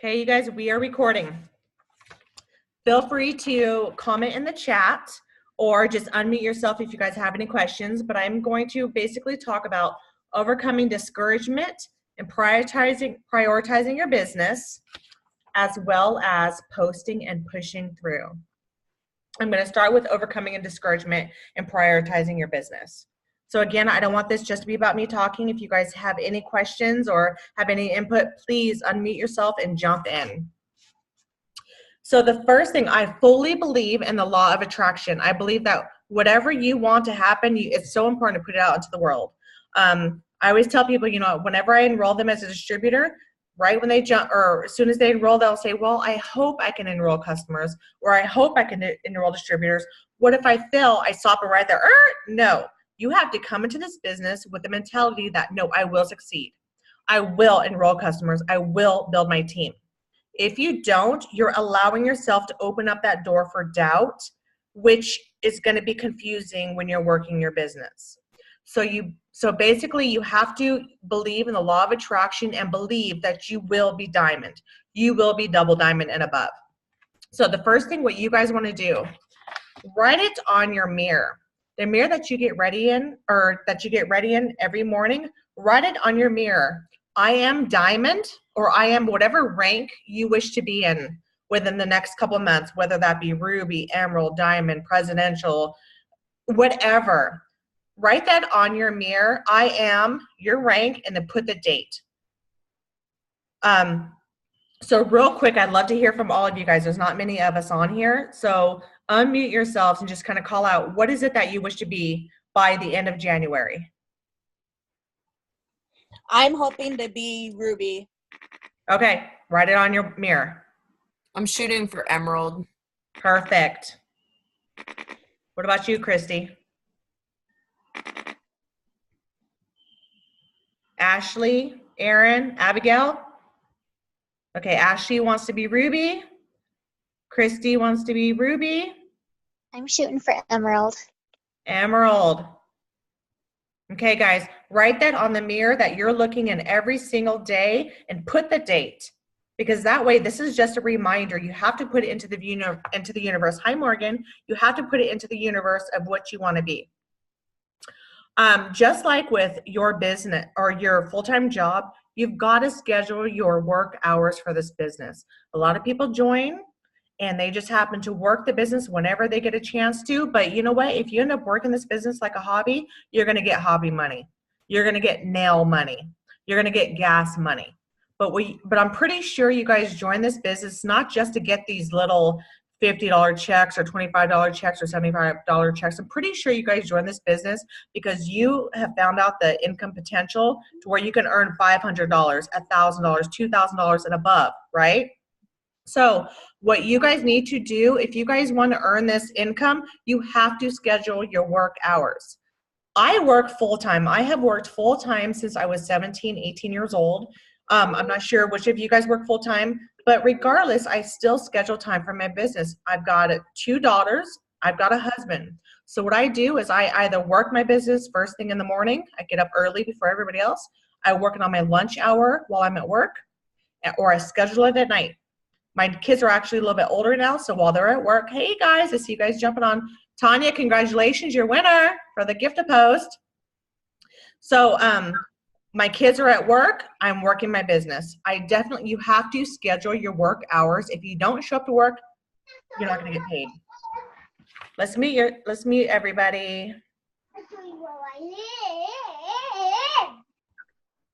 Okay, you guys, we are recording. Feel free to comment in the chat or just unmute yourself if you guys have any questions, but I'm going to basically talk about overcoming discouragement and prioritizing your business, as well as posting and pushing through. I'm going to start with overcoming discouragement and prioritizing your business. So again, I don't want this just to be about me talking. If you guys have any questions or have any input, please unmute yourself and jump in. So the first thing, I fully believe in the law of attraction. I believe that whatever you want to happen, it's so important to put it out into the world. I always tell people, whenever I enroll them as a distributor, right when they jump, or as soon as they enroll, they'll say, well, I hope I can enroll customers, or I hope I can enroll distributors. What if I fail? I stop it right there. No. You have to come into this business with the mentality that, no, I will succeed. I will enroll customers. I will build my team. If you don't, you're allowing yourself to open up that door for doubt, which is going to be confusing when you're working your business. So basically, you have to believe in the law of attraction and believe that you will be diamond. You will be double diamond and above. So the first thing, what you guys want to do, write it on your mirror. The mirror that you get ready in, or that you get ready in every morning, write it on your mirror. I am diamond, or I am whatever rank you wish to be in within the next couple of months, whether that be ruby, emerald, diamond, presidential, whatever. Write that on your mirror. I am your rank, and then put the date. So real quick, I'd love to hear from all of you guys. There's not many of us on here. So unmute yourselves and just kind of call out, what is it that you wish to be by the end of January? I'm hoping to be ruby. Okay, write it on your mirror. I'm shooting for emerald. Perfect. What about you, Christy? Ashley, Aaron, Abigail? Okay, Ashley wants to be ruby. Christy wants to be ruby. I'm shooting for emerald. Emerald. Okay, guys, write that on the mirror that you're looking in every single day and put the date, because that way, this is just a reminder. You have to put it into the universe. Hi, Morgan. You have to put it into the universe of what you want to be. Just like with your business or your full-time job, you've got to schedule your work hours for this business. A lot of people join and they just happen to work the business whenever they get a chance to. But you know what? If you end up working this business like a hobby, you're going to get hobby money. You're going to get nail money. You're going to get gas money. But I'm pretty sure you guys join this business not just to get these little $50 checks or $25 checks or $75 checks. I'm pretty sure you guys join this business because you have found out the income potential to where you can earn $500, $1,000, $2,000 and above, right? So what you guys need to do, if you guys want to earn this income, you have to schedule your work hours. I work full-time. I have worked full-time since I was 17, 18 years old. I'm not sure which of you guys work full-time, but regardless, I still schedule time for my business. I've got 2 daughters. I've got a husband. So what I do is I either work my business first thing in the morning. I get up early before everybody else. I work it on my lunch hour while I'm at work, or I schedule it at night. My kids are actually a little bit older now, so while they're at work, hey guys, I see you guys jumping on. Tanya, congratulations, you're winner for the gift to post. So my kids are at work, I'm working my business. You have to schedule your work hours. If you don't show up to work, you're not gonna get paid. Let's meet everybody.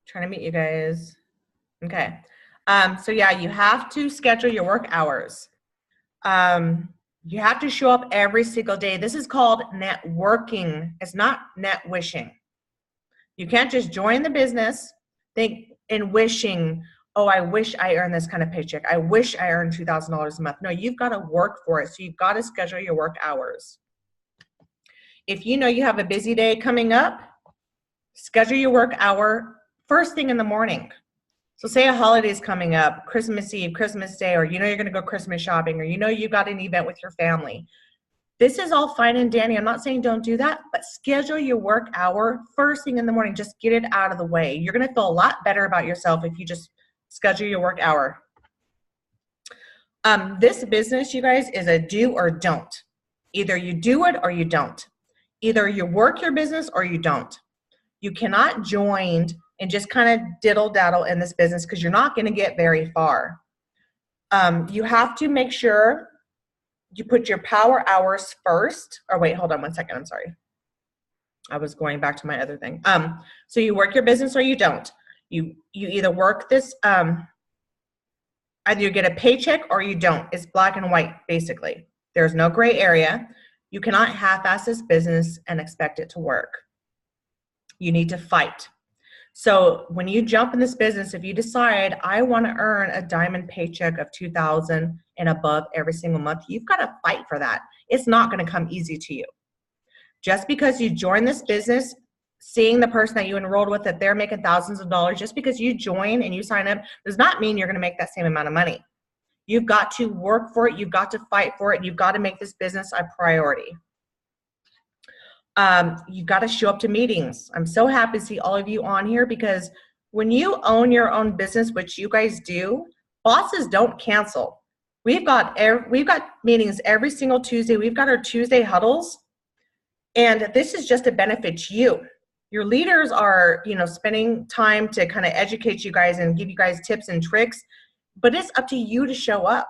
Trying to meet you guys. Okay. So yeah, you have to schedule your work hours. You have to show up every single day. This is called networking. It's not net wishing. You can't just join the business, think in wishing, oh, I wish I earned this kind of paycheck. I wish I earned $2,000 a month. No, you've got to work for it. So you've got to schedule your work hours. If you know you have a busy day coming up, schedule your work hour first thing in the morning. So say a holiday is coming up, Christmas Eve, Christmas Day, or you're going to go Christmas shopping, or you've got an event with your family. This is all fine and dandy. I'm not saying don't do that, but schedule your work hour first thing in the morning. Just get it out of the way. You're going to feel a lot better about yourself if you just schedule your work hour. This business, you guys, is a do or don't. Either you do it or you don't. Either you work your business or you don't. You cannot join and just kind of diddle daddle in this business because you're not going to get very far. You have to make sure you put your power hours first. Or wait, hold on one second. I'm sorry. I was going back to my other thing. So you work your business or you don't. You either work this, either you get a paycheck or you don't. It's black and white, basically. There's no gray area. You cannot half-ass this business and expect it to work. You need to fight. So when you jump in this business, if you decide, I want to earn a diamond paycheck of $2,000 and above every single month, you've got to fight for that. It's not going to come easy to you. Just because you join this business, seeing the person that you enrolled with, that they're making thousands of dollars, just because you join and you sign up does not mean you're going to make that same amount of money. You've got to work for it. You've got to fight for it. You've got to make this business a priority. You've got to show up to meetings. I'm so happy to see all of you on here because when you own your own business, which you guys do, bosses don't cancel. We've got meetings every single Tuesday. We've got our Tuesday huddles, and this is just to benefit you. Your leaders are, spending time to kind of educate you guys and give you guys tips and tricks, but it's up to you to show up.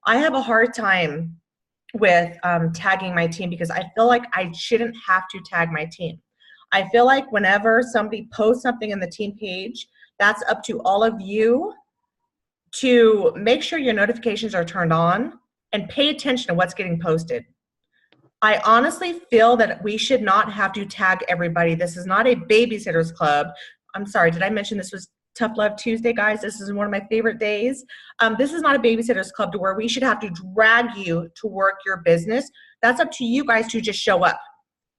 I have a hard time with tagging my team because I feel like I shouldn't have to tag my team. I feel like whenever somebody posts something in the team page, that's up to all of you to make sure your notifications are turned on and pay attention to what's getting posted. I honestly feel that we should not have to tag everybody. This is not a babysitter's club. I'm sorry, did I mention this was Tough Love Tuesday, guys? This is one of my favorite days. This is not a babysitter's club to where we should have to drag you to work your business. That's up to you guys to just show up.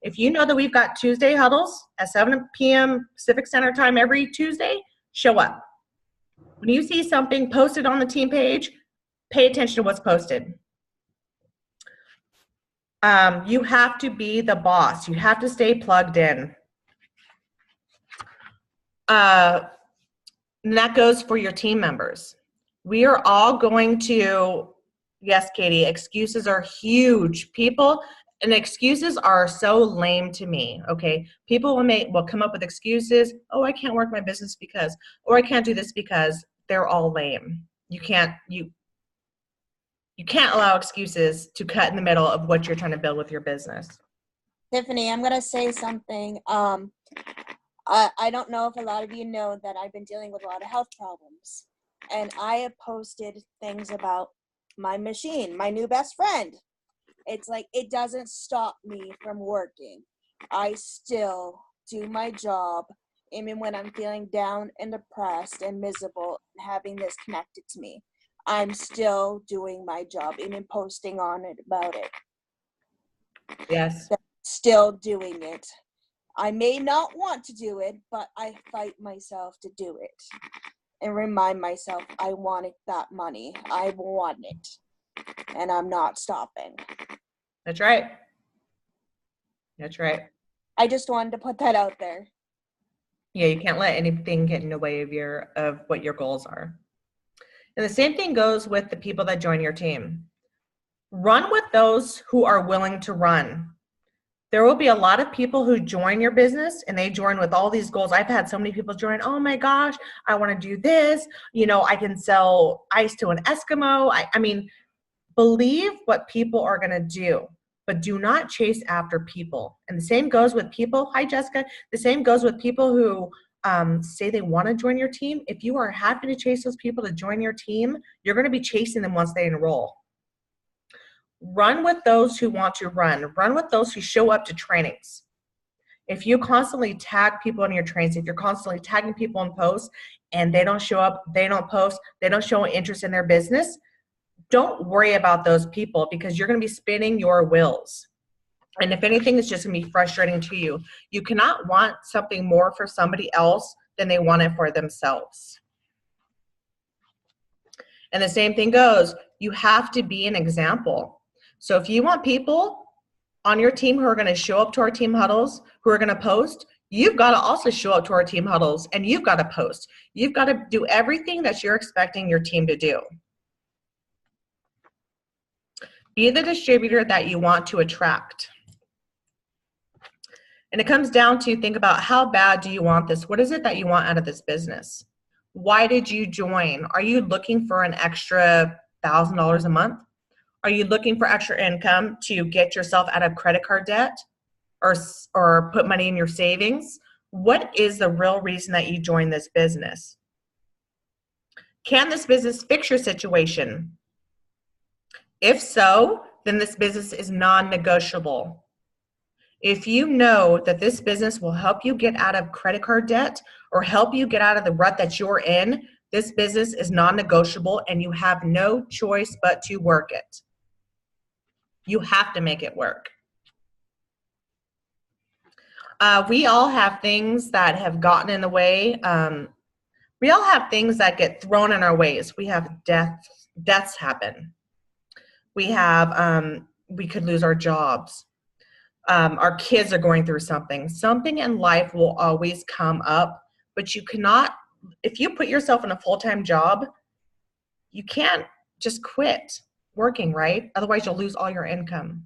If you know that we've got Tuesday huddles at 7 p.m. Pacific Standard Time every Tuesday, show up. When you see something posted on the team page, pay attention to what's posted. You have to be the boss. You have to stay plugged in. And that goes for your team members. We are all going to, yes, Katie, excuses are huge. And excuses are so lame to me, okay? People will come up with excuses. Oh, I can't work my business because, or I can't do this because. They're all lame. You can't allow excuses to cut in the middle of what you're trying to build with your business. Tiffany, I'm going to say something. I don't know if a lot of you know that I've been dealing with a lot of health problems. And I have posted things about my machine, my new best friend. It's like, it doesn't stop me from working. I still do my job, even when I'm feeling down and depressed and miserable, having this connected to me. I'm still doing my job, even posting on it about it. Yes. Still doing it. I may not want to do it, but I fight myself to do it and remind myself I wanted that money. I want it, and I'm not stopping. That's right. That's right. I just wanted to put that out there. Yeah, you can't let anything get in the way of what your goals are. And the same thing goes with the people that join your team. Run with those who are willing to run. There will be a lot of people who join your business and they join with all these goals. I've had so many people join, oh my gosh, I want to do this. I can sell ice to an Eskimo. I mean, believe what people are going to do, but do not chase after people. And the same goes with people. Hi, Jessica. The same goes with people who say they want to join your team. If you are happy to chase those people to join your team, you're going to be chasing them once they enroll. Run with those who want to run. Run with those who show up to trainings. If you constantly tag people in your trainings, if you're constantly tagging people in posts and they don't show up, they don't post, they don't show interest in their business, don't worry about those people because you're going to be spinning your wheels. And if anything, it's just going to be frustrating to you. You cannot want something more for somebody else than they want it for themselves. And the same thing goes, you have to be an example. So if you want people on your team who are going to show up to our team huddles, who are going to post, you've got to also show up to our team huddles and you've got to post. You've got to do everything that you're expecting your team to do. Be the distributor that you want to attract. And it comes down to think about how bad do you want this? What is it that you want out of this business? Why did you join? Are you looking for an extra $1,000 a month? Are you looking for extra income to get yourself out of credit card debt or put money in your savings? What is the real reason that you joined this business? Can this business fix your situation? If so, then this business is non-negotiable. If you know that this business will help you get out of credit card debt or help you get out of the rut that you're in, this business is non-negotiable and you have no choice but to work it. You have to make it work. We all have things that have gotten in the way. We all have things that get thrown in our ways. We have deaths happen. We have, we could lose our jobs. Our kids are going through something. Something in life will always come up, but you cannot, if you put yourself in a full-time job, you can't just quit working, right? Otherwise, you'll lose all your income.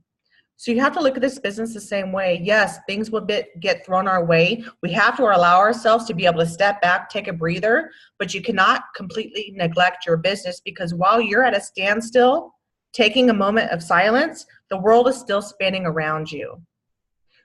So you have to look at this business the same way. Yes, things will get thrown our way. We have to allow ourselves to be able to step back, take a breather, but you cannot completely neglect your business because while you're at a standstill, taking a moment of silence, the world is still spinning around you.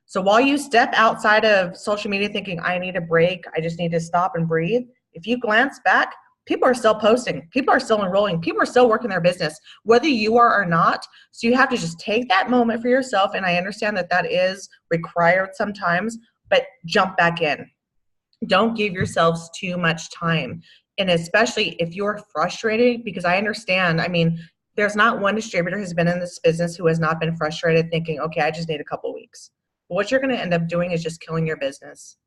So while you step outside of social media thinking, I need a break, I just need to stop and breathe, if you glance back, people are still posting, people are still enrolling, people are still working their business, whether you are or not. So you have to just take that moment for yourself, and I understand that that is required sometimes, but jump back in. Don't give yourselves too much time. And especially if you're frustrated, because I understand, I mean, there's not one distributor who's been in this business who has not been frustrated thinking, okay, I just need a couple weeks. What you're going to end up doing is just killing your business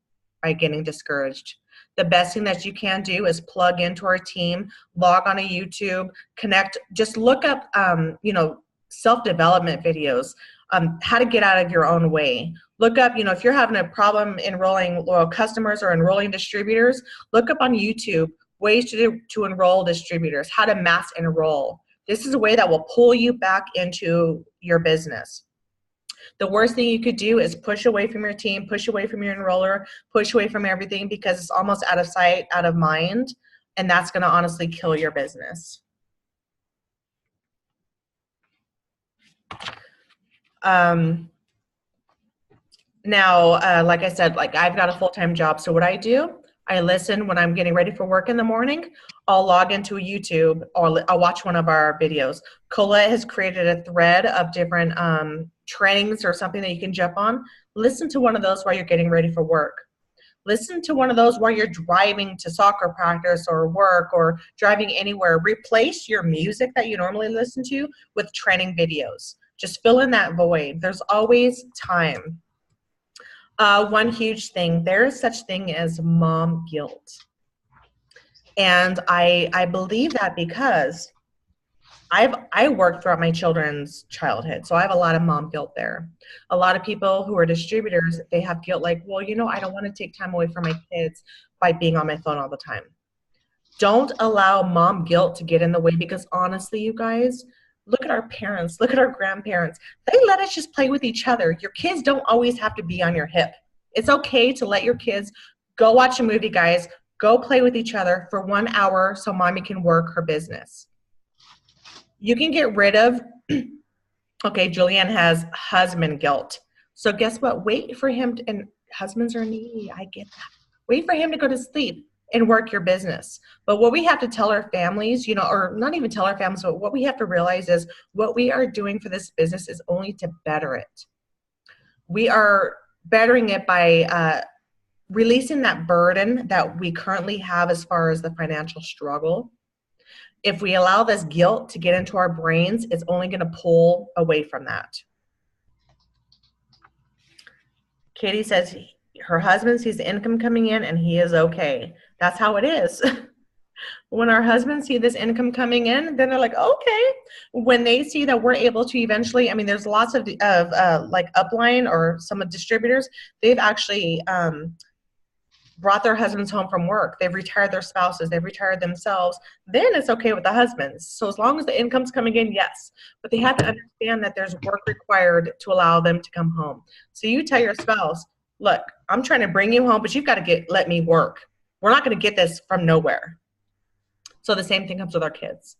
by getting discouraged. The best thing that you can do is plug into our team, log on to YouTube, connect, just look up, self-development videos, how to get out of your own way. Look up, if you're having a problem enrolling loyal customers or enrolling distributors, look up on YouTube ways to enroll distributors, how to mass enroll. This is a way that will pull you back into your business. The worst thing you could do is push away from your team, push away from your enroller, push away from everything because it's almost out of sight, out of mind, and that's going to honestly kill your business. Now, like I said, I've got a full-time job, so what I do, I listen when I'm getting ready for work in the morning. I'll log into YouTube or I'll watch one of our videos. Colette has created a thread of different trainings or something that you can jump on. Listen to one of those while you're getting ready for work. Listen to one of those while you're driving to soccer practice or work or driving anywhere. Replace your music that you normally listen to with training videos. Just fill in that void. There's always time. One huge thing, there is such thing as mom guilt. And I believe that because I worked throughout my children's childhood, so I have a lot of mom guilt there. A lot of people who are distributors, they have guilt like, well, I don't want to take time away from my kids by being on my phone all the time. Don't allow mom guilt to get in the way because honestly, you guys, look at our parents, look at our grandparents. They let us just play with each other. Your kids don't always have to be on your hip. It's okay to let your kids go watch a movie, guys. Go play with each other for 1 hour so mommy can work her business. You can get rid of, okay, Julianne has husband guilt. So guess what? Wait for him to, and husbands are needy. I get that. Wait for him to go to sleep and work your business. But what we have to tell our families, or not even tell our families, but what we have to realize is what we are doing for this business is only to better it. We are bettering it by releasing that burden that we currently have as far as the financial struggle. If we allow this guilt to get into our brains, it's only going to pull away from that. Katie says her husband sees the income coming in and he is okay. That's how it is. When our husbands see this income coming in, then they're like, okay. When they see that we're able to eventually, there's lots of like Upline or some of distributors, they've actually brought their husbands home from work. They've retired their spouses. They've retired themselves. Then it's okay with the husbands. So as long as the income's coming in, yes. But they have to understand that there's work required to allow them to come home. So you tell your spouse, look, I'm trying to bring you home, but you've got to let me work. We're not going to get this from nowhere. So the same thing comes with our kids.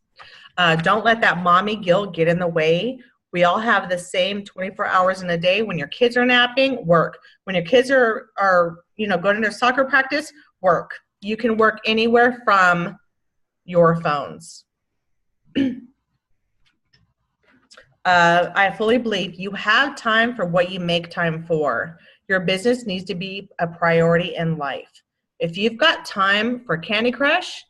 Don't let that mommy guilt get in the way. We all have the same 24 hours in a day. When your kids are napping, work. When your kids are going to their soccer practice, work. You can work anywhere from your phones. I fully believe you have time for what you make time for. Your business needs to be a priority in life. If you've got time for Candy Crush,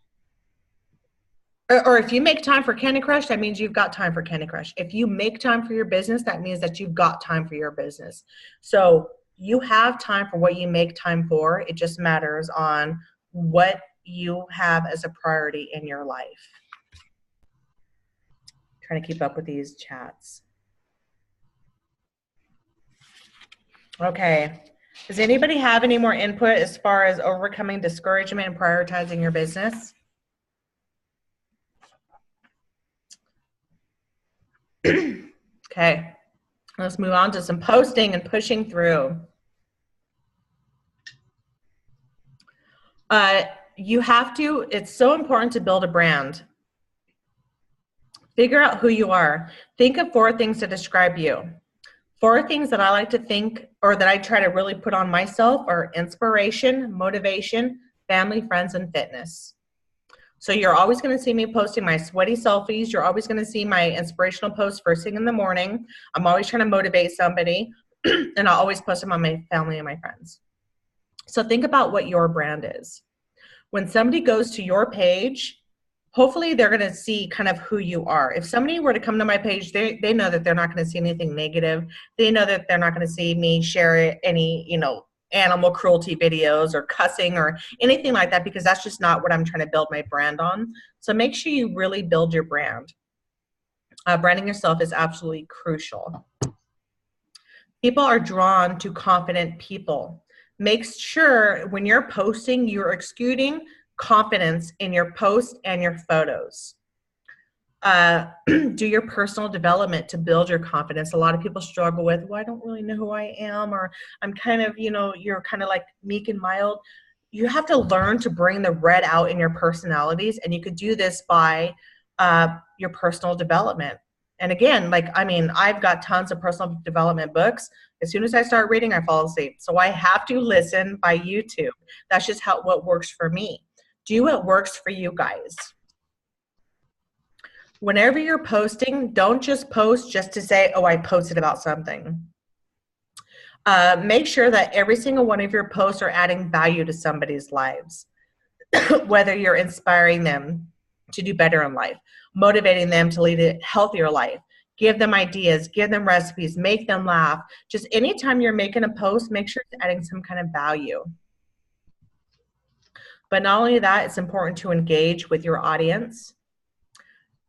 or if you make time for Candy Crush, that means you've got time for Candy Crush. If you make time for your business, that means that you've got time for your business. So you have time for what you make time for. It just matters on what you have as a priority in your life. Trying to keep up with these chats. Okay. Does anybody have any more input as far as overcoming discouragement and prioritizing your business? Okay, let's move on to some posting and pushing through. It's so important to build a brand. Figure out who you are. Think of 4 things to describe you. 4 things that I like to think, or that I try to really put on myself, are inspiration, motivation, family, friends, and fitness. So you're always going to see me posting my sweaty selfies. You're always going to see my inspirational posts first thing in the morning. I'm always trying to motivate somebody, and I'll always post them on my family and my friends. So think about what your brand is. When somebody goes to your page, hopefully they're going to see kind of who you are. If somebody were to come to my page, they know that they're not going to see anything negative. They know that they're not going to see me share any, animal cruelty videos or cussing or anything like that, because that's just not what I'm trying to build my brand on. So make sure you really build your brand. Branding yourself is absolutely crucial. People are drawn to confident people. Make sure when you're posting, you're exuding confidence in your posts and your photos. Do your personal development to build your confidence. A lot of people struggle with, well, I don't really know who I am, or I'm kind of, you're kind of like meek and mild. You have to learn to bring the red out in your personalities, and you could do this by your personal development. And again, I've got tons of personal development books. As soon as I start reading, I fall asleep. So I have to listen by YouTube. That's just what works for me. Do what works for you guys. Whenever you're posting, don't just post just to say, oh, I posted about something. Make sure that every single one of your posts are adding value to somebody's lives, whether you're inspiring them to do better in life, motivating them to lead a healthier life, give them ideas, give them recipes, make them laugh. Just anytime you're making a post, make sure it's adding some kind of value. But not only that, it's important to engage with your audience.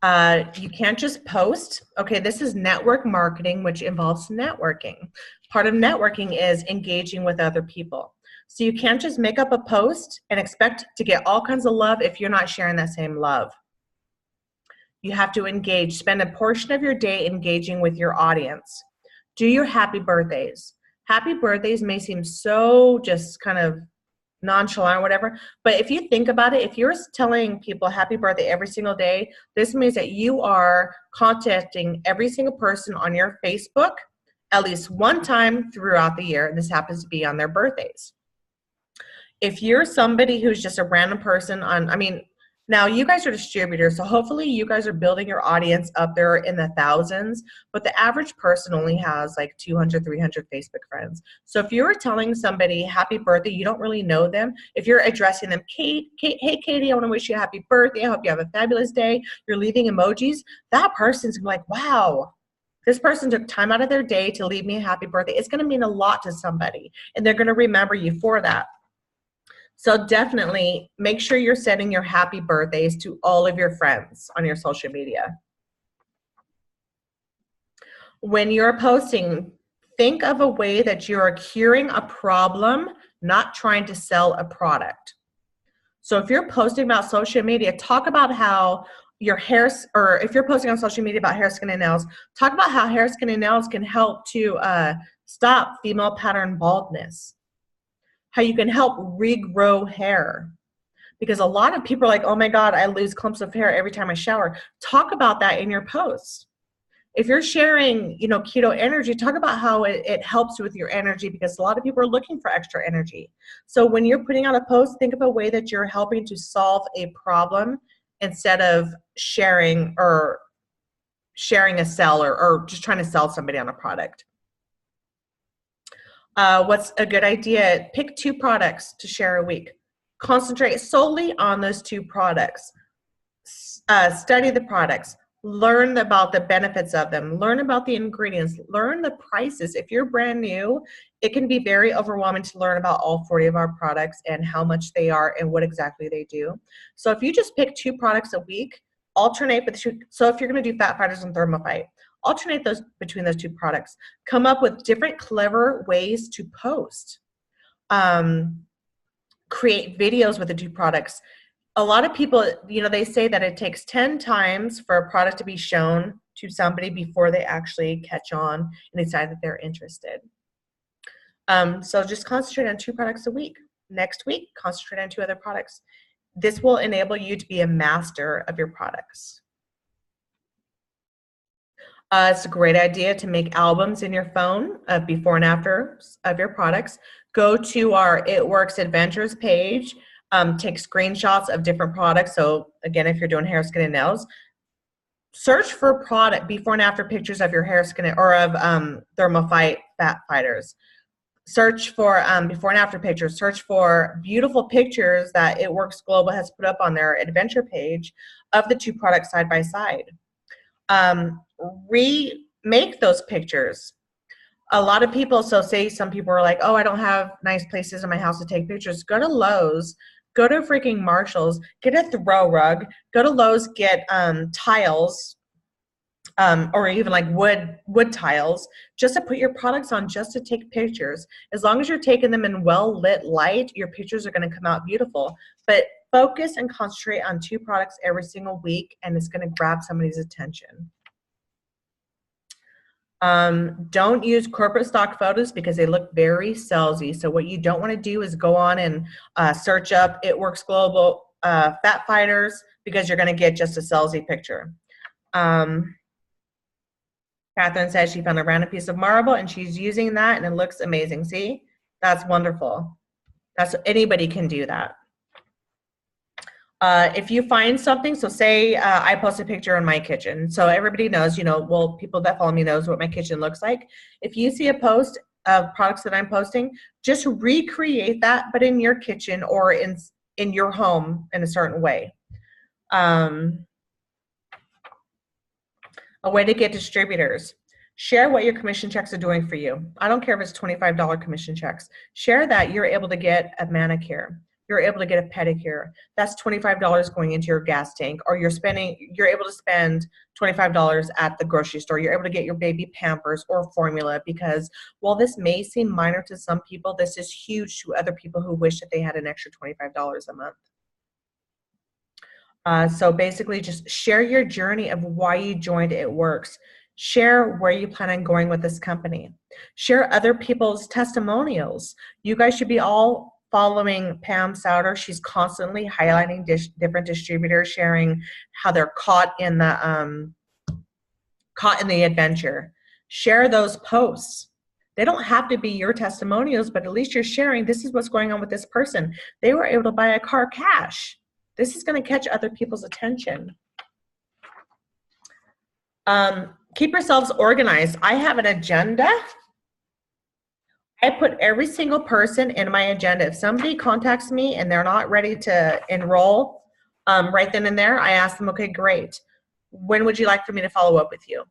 You can't just post. Okay, this is network marketing, which involves networking. Part of networking is engaging with other people. So you can't just make up a post and expect to get all kinds of love if you're not sharing that same love. You have to engage. Spend a portion of your day engaging with your audience. Do your happy birthdays. Happy birthdays may seem so just kind of nonchalant or whatever, but if you think about it, if you're telling people happy birthday every single day, this means that you are contacting every single person on your Facebook at least one time throughout the year, and this happens to be on their birthdays. If you're somebody who's just a random person now you guys are distributors, so hopefully you guys are building your audience up there in the thousands, but the average person only has like 200, 300 Facebook friends. So if you're telling somebody happy birthday, you don't really know them. If you're addressing them, hey Katie, I want to wish you a happy birthday. I hope you have a fabulous day. You're leaving emojis. That person's gonna be like, wow, this person took time out of their day to leave me a happy birthday. It's gonna mean a lot to somebody, and they're gonna remember you for that. So definitely make sure you're sending your happy birthdays to all of your friends on your social media. When you're posting, think of a way that you're curing a problem, not trying to sell a product. So if you're posting about social media, talk about how your hair, or if you're posting on social media about hair, skin, and nails, talk about how hair, skin, and nails can help to stop female pattern baldness, how you can help regrow hair. Because a lot of people are like, oh my God, I lose clumps of hair every time I shower. Talk about that in your posts. If you're sharing, keto energy, talk about how it helps with your energy, because a lot of people are looking for extra energy. So when you're putting out a post, think of a way that you're helping to solve a problem instead of sharing a sell or just trying to sell somebody on a product. What's a good idea? Pick 2 products to share a week. Concentrate solely on those 2 products. Study the products. Learn about the benefits of them. Learn about the ingredients. Learn the prices. If you're brand new, it can be very overwhelming to learn about all 40 of our products and how much they are and what exactly they do. So if you just pick 2 products a week, alternate between, so if you're going to do fat fighters and thermophyte, alternate those between those 2 products. Come up with different clever ways to post. Create videos with the 2 products. A lot of people, they say that it takes 10 times for a product to be shown to somebody before they actually catch on and decide that they're interested. So just concentrate on 2 products a week. Next week, concentrate on 2 other products. This will enable you to be a master of your products. It's a great idea to make albums in your phone of before and after of your products. Go to our It Works Adventures page. Take screenshots of different products. So again, if you're doing hair, skin, and nails, search for product before and after pictures of your hair, skin, or of thermophyte fat fighters. Search for before and after pictures. Search for beautiful pictures that It Works Global has put up on their adventure page of the 2 products side by side. Remake those pictures. A lot of people, so say some people are like, oh, I don't have nice places in my house to take pictures. Go to Lowe's, go to freaking Marshall's, get a throw rug, go to Lowe's, get tiles, or even like wood tiles, just to put your products on, just to take pictures. As long as you're taking them in well-lit light, your pictures are going to come out beautiful. But focus and concentrate on 2 products every single week, and it's going to grab somebody's attention. Don't use corporate stock photos because they look very salesy. So what you don't want to do is go on and search up It Works Global Fat Fighters, because you're going to get just a salesy picture. Catherine says she found a random piece of marble and she's using that and it looks amazing. See, that's wonderful. Anybody can do that. If you find something, so say I post a picture in my kitchen, so everybody knows, people that follow me knows what my kitchen looks like. If you see a post of products that I'm posting, just recreate that, but in your kitchen or in your home in a certain way. A way to get distributors. Share what your commission checks are doing for you. I don't care if it's $25 commission checks. Share that you're able to get a manicure. You're able to get a pedicure. That's $25 going into your gas tank, or you're able to spend $25 at the grocery store. You're able to get your baby Pampers or formula, because while this may seem minor to some people, this is huge to other people who wish that they had an extra $25 a month. So basically just share your journey of why you joined It Works. Share where you plan on going with this company. Share other people's testimonials. You guys should be all following Pam Souter. She's constantly highlighting different distributors, sharing how they're caught in the adventure. Share those posts. They don't have to be your testimonials, but at least you're sharing, this is what's going on with this person. They were able to buy a car cash. This is going to catch other people's attention. Keep yourselves organized. I have an agenda. I put every single person in my agenda. If somebody contacts me and they're not ready to enroll right then and there, I ask them, okay, great. When would you like for me to follow up with you?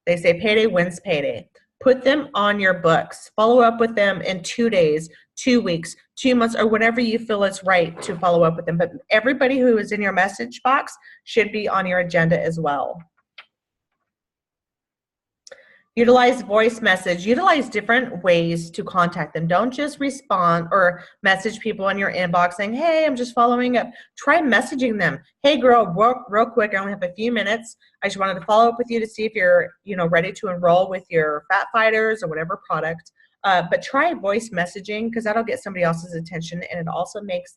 They say payday. When's payday? Put them on your books. Follow up with them in 2 days, 2 weeks, 2 months, or whenever you feel it's right to follow up with them. But everybody who is in your message box should be on your agenda as well. Utilize voice message. Utilize different ways to contact them. Don't just respond or message people in your inbox saying, hey, I'm just following up. Try messaging them. Hey, girl, real quick, I only have a few minutes. I just wanted to follow up with you to see if you're, ready to enroll with your Fat Fighters or whatever product. But try voice messaging because that'll get somebody else's attention, and it also makes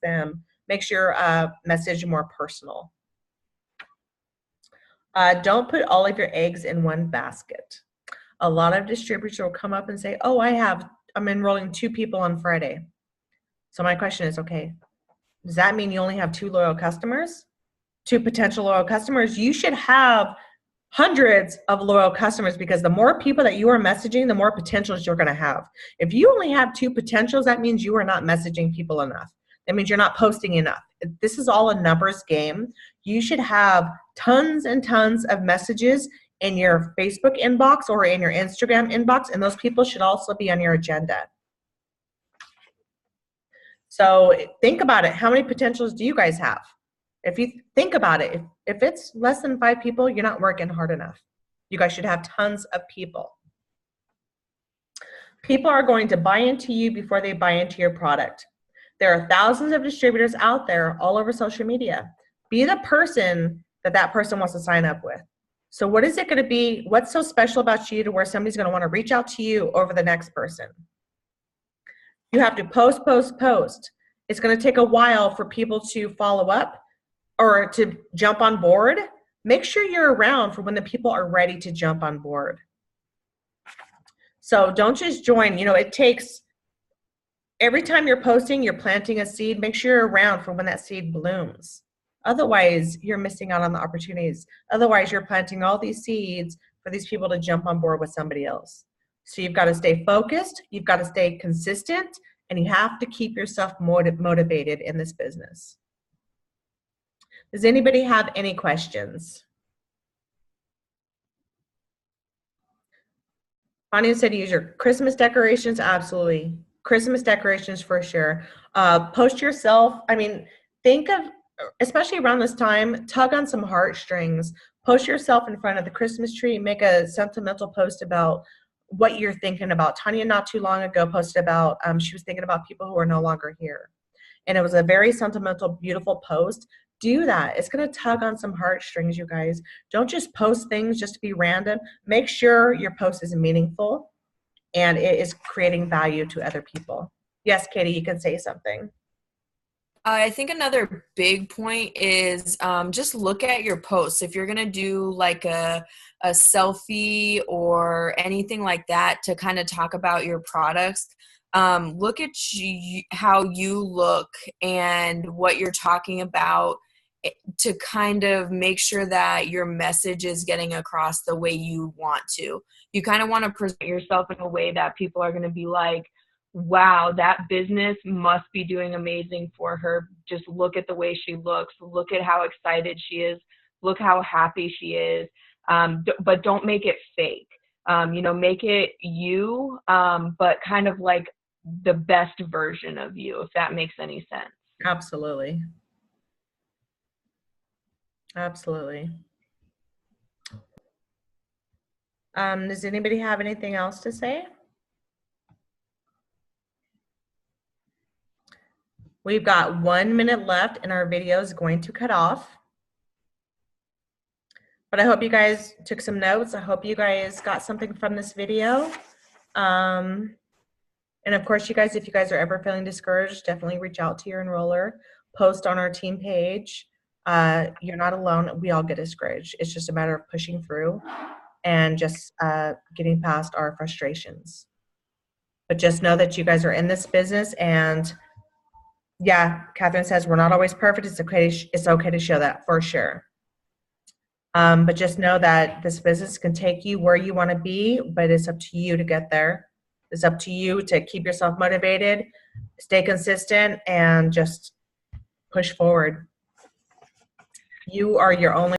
your message more personal. Don't put all of your eggs in one basket. A lot of distributors will come up and say, oh, I'm enrolling 2 people on Friday. So my question is, okay, does that mean you only have 2 loyal customers? 2 potential loyal customers? You should have hundreds of loyal customers, because the more people that you are messaging, the more potentials you're going to have. If you only have 2 potentials, that means you are not messaging people enough. That means you're not posting enough. This is all a numbers game. You should have tons and tons of messages in your Facebook inbox or in your Instagram inbox, and those people should also be on your agenda. So think about it. How many potentials do you guys have? If you think about it, if it's less than 5 people, you're not working hard enough. You guys should have tons of people. People are going to buy into you before they buy into your product. There are thousands of distributors out there all over social media. Be the person that person wants to sign up with. So what is it going to be? What's so special about you to where somebody's going to want to reach out to you over the next person? You have to post. It's going to take a while for people to follow up or to jump on board. Make sure you're around for when the people are ready to jump on board. So don't just join. It takes, every time you're posting, you're planting a seed. Make sure you're around for when that seed blooms. Otherwise, you're missing out on the opportunities. Otherwise, you're planting all these seeds for these people to jump on board with somebody else. So you've got to stay focused, you've got to stay consistent, and you have to keep yourself motivated in this business. Does anybody have any questions? Anya said use your Christmas decorations. Absolutely. Christmas decorations for sure. Post yourself. Think of, especially around this time, tug on some heartstrings. Post yourself in front of the Christmas tree. Make a sentimental post about what you're thinking about. Tanya not too long ago posted about, she was thinking about people who are no longer here. And it was a very sentimental, beautiful post. Do that. It's going to tug on some heartstrings, you guys. Don't just post things just to be random. Make sure your post is meaningful and it is creating value to other people. Yes, Katie, you can say something. I think another big point is just look at your posts. If you're going to do like a selfie or anything like that to kind of talk about your products, look at how you look and what you're talking about to kind of make sure that your message is getting across the way you want to. You kind of want to present yourself in a way that people are going to be like, wow, that business must be doing amazing for her. Just look at the way she looks. Look at how excited she is. Look how happy she is. But don't make it fake. Make it you, but kind of like the best version of you, if that makes any sense. Absolutely. Absolutely. Does anybody have anything else to say? We've got 1 minute left and our video is going to cut off. But I hope you guys took some notes. I hope you guys got something from this video. And of course, you guys, if you guys are ever feeling discouraged, definitely reach out to your enroller. Post on our team page. You're not alone. We all get discouraged. It's just a matter of pushing through and just getting past our frustrations. But just know that you guys are in this business, and yeah, Catherine says we're not always perfect. It's okay to show that for sure. But just know that this business can take you where you want to be, but it's up to you to get there. It's up to you to keep yourself motivated, stay consistent, and just push forward. You are your only